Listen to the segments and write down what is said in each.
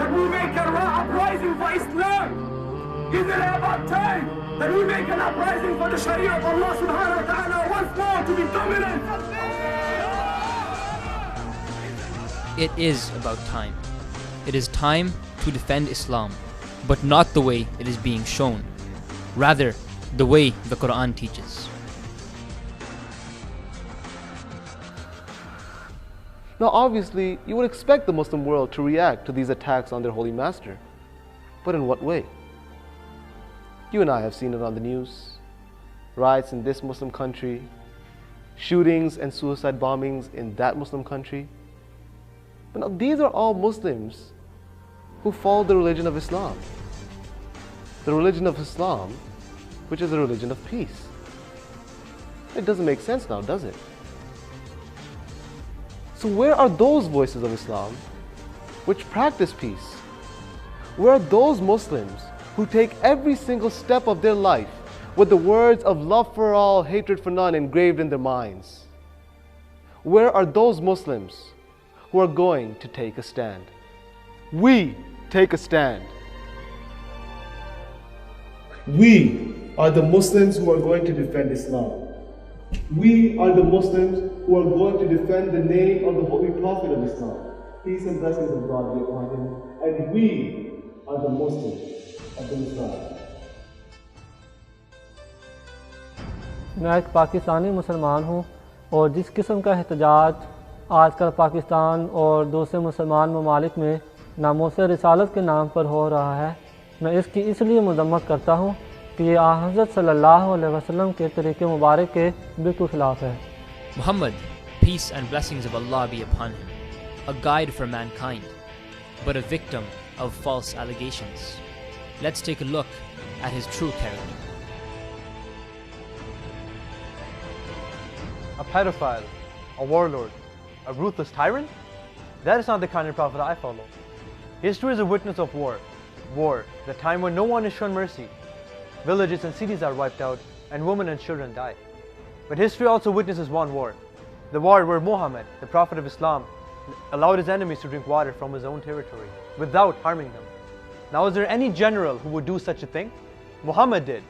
that we make an uprising for Islam? Isn't it about time that we make an uprising for the Sharia of Allah subhanahu wa ta'ala once more to be dominant? It is about time. It is time to defend Islam, but not the way it is being shown. Rather, the way the Quran teaches. Now obviously, you would expect the Muslim world to react to these attacks on their holy master. But in what way? You and I have seen it on the news. Riots in this Muslim country, shootings and suicide bombings in that Muslim country. But now these are all Muslims who follow the religion of Islam. The religion of Islam, which is a religion of peace. It doesn't make sense now, does it? So where are those voices of Islam which practice peace? Where are those Muslims who take every single step of their life with the words of love for all, hatred for none engraved in their minds? Where are those Muslims who are going to take a stand? We take a stand. We are the Muslims who are going to defend Islam. We are the Muslims who are going to defend the name of the Holy Prophet of Islam. Peace and blessings of God be upon him. And we are the Muslims of Islam. मैं एक पाकिस्तानी मुसलमान हूँ और जिस किस्म का एहतजाज आजकल पाकिस्तान और दूसरे मुसलमान ममालिक में नामोस रिसालत के नाम पर हो रहा है, मैं इसकी इसलिए मजम्मत करता हूँ कि ये हज़रत सल्लल्लाहु अलैहि वसल्लम के तरीक़े मुबारक के बिल्कुल खिलाफ है। Muhammad, peace and blessings of Allah be upon him, a guide for mankind, but a victim of false allegations. Let's take a look at his true character. A pedophile, a warlord, a ruthless tyrant? That is not the kind of prophet I follow. History is a witness of war. War, the time when no one is shown mercy. Villages and cities are wiped out, and women and children die. But history also witnesses one war. The war where Muhammad, the Prophet of Islam, allowed his enemies to drink water from his own territory without harming them. Now is there any general who would do such a thing? Muhammad did.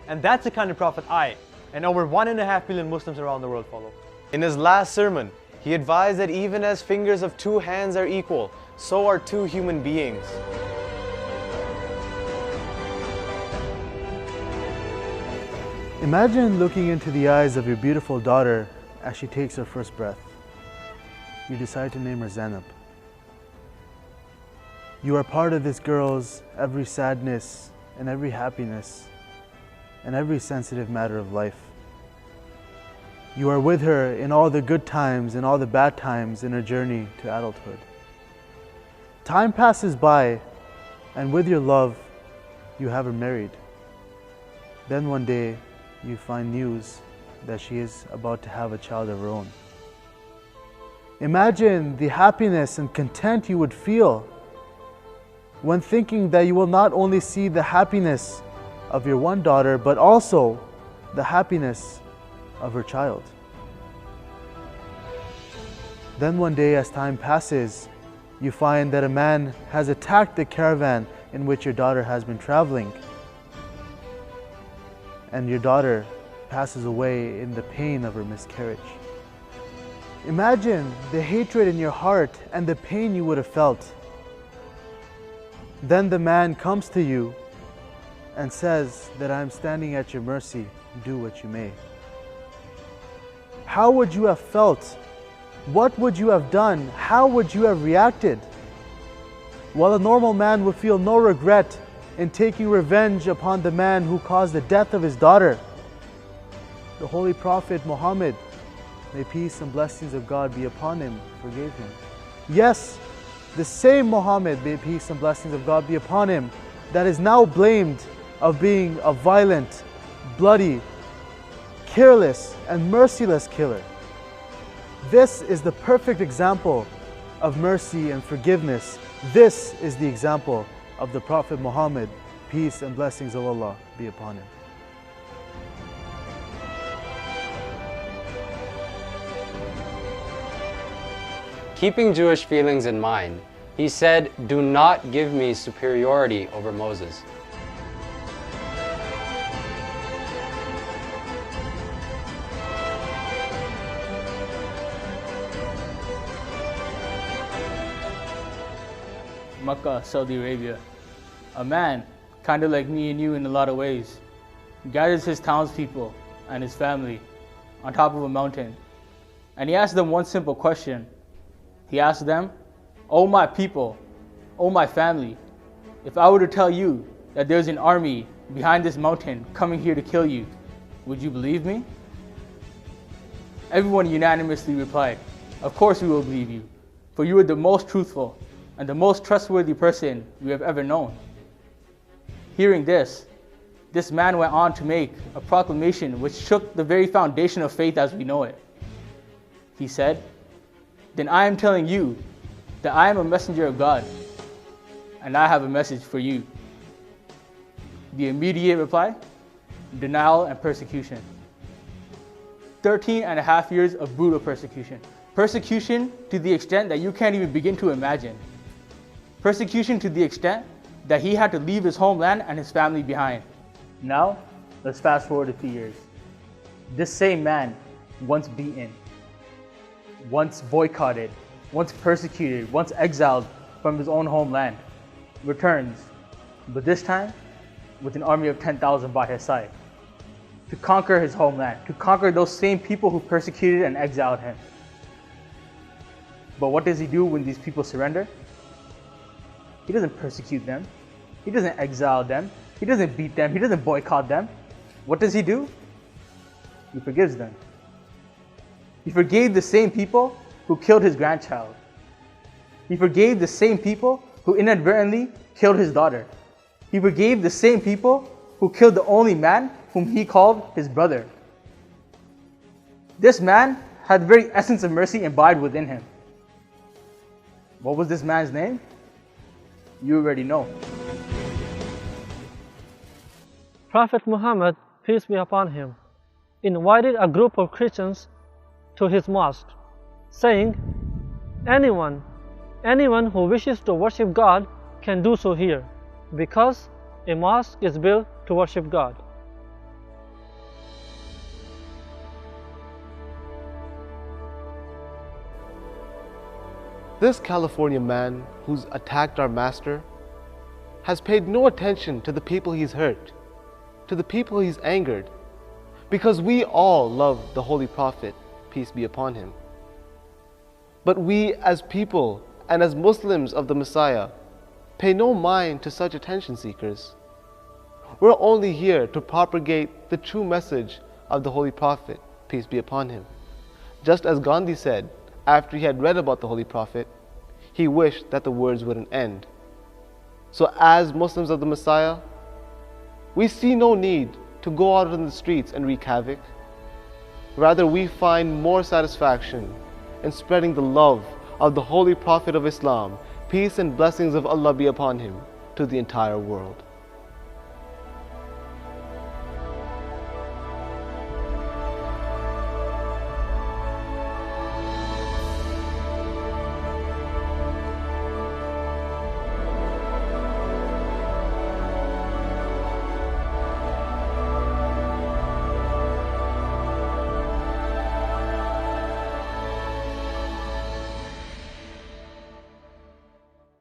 And that's the kind of prophet I and over 1.5 billion Muslims around the world follow. In his last sermon, he advised that even as fingers of two hands are equal, so are two human beings. Imagine looking into the eyes of your beautiful daughter as she takes her first breath. You decide to name her Zainab. You are part of this girl's every sadness and every happiness and every sensitive matter of life. You are with her in all the good times and all the bad times in her journey to adulthood. Time passes by, and with your love, you have her married. Then one day, you find news that she is about to have a child of her own. Imagine the happiness and content you would feel when thinking that you will not only see the happiness of your one daughter, but also the happiness of her child. Then one day, as time passes, you find that a man has attacked the caravan in which your daughter has been traveling, and your daughter passes away in the pain of her miscarriage. Imagine the hatred in your heart and the pain you would have felt. Then the man comes to you and says that I am standing at your mercy, do what you may. How would you have felt? What would you have done? How would you have reacted? While a normal man would feel no regret in taking revenge upon the man who caused the death of his daughter, the Holy Prophet Muhammad, may peace and blessings of God be upon him, forgave him. Yes, the same Muhammad, may peace and blessings of God be upon him, that is now blamed of being a violent, bloody, careless, and merciless killer. This is the perfect example of mercy and forgiveness. This is the example of the Prophet Muhammad, peace and blessings of Allah be upon him. Keeping Jewish feelings in mind, He said, "Do not give me superiority over Moses." Makkah, Saudi Arabia. A man, kind of like me and you in a lot of ways, gathers his townspeople and his family on top of a mountain. And he asks them one simple question. He asks them, "Oh my people, oh my family, if I were to tell you that there's an army behind this mountain coming here to kill you, would you believe me?" Everyone unanimously replied, "Of course we will believe you, for you are the most truthful and the most trustworthy person we have ever known." Hearing this man went on to make a proclamation which shook the very foundation of faith as we know it. He said, "Then I am telling you that I am a messenger of God, and I have a message for you." The immediate reply, denial and persecution. 13 and a half years of brutal persecution. Persecution to the extent that you can't even begin to imagine. Persecution to the extent that he had to leave his homeland and his family behind. Now, let's fast forward a few years. This same man, once beaten, once boycotted, once persecuted, once exiled from his own homeland, returns, but this time with an army of 10,000 by his side, to conquer his homeland, to conquer those same people who persecuted and exiled him. But what does he do when these people surrender? He doesn't persecute them. He doesn't exile them. He doesn't beat them. He doesn't boycott them. What does he do? He forgives them. He forgave the same people who killed his grandchild. He forgave the same people who inadvertently killed his daughter. He forgave the same people who killed the only man whom he called his brother. This man had the very essence of mercy imbibed within him. What was this man's name? You already know. Prophet Muhammad, peace be upon him, invited a group of Christians to his mosque, saying, anyone who wishes to worship God can do so here, because a mosque is built to worship God. This California man who's attacked our master has paid no attention to the people he's hurt, to the people he's angered, because we all love the Holy Prophet, peace be upon him. But we as people and as Muslims of the Messiah pay no mind to such attention seekers. We're only here to propagate the true message of the Holy Prophet, peace be upon him. Just as Gandhi said after he had read about the Holy Prophet, he wished that the words wouldn't end. So as Muslims of the Messiah, we see no need to go out in the streets and wreak havoc. Rather, we find more satisfaction in spreading the love of the Holy Prophet of Islam, peace and blessings of Allah be upon him, to the entire world.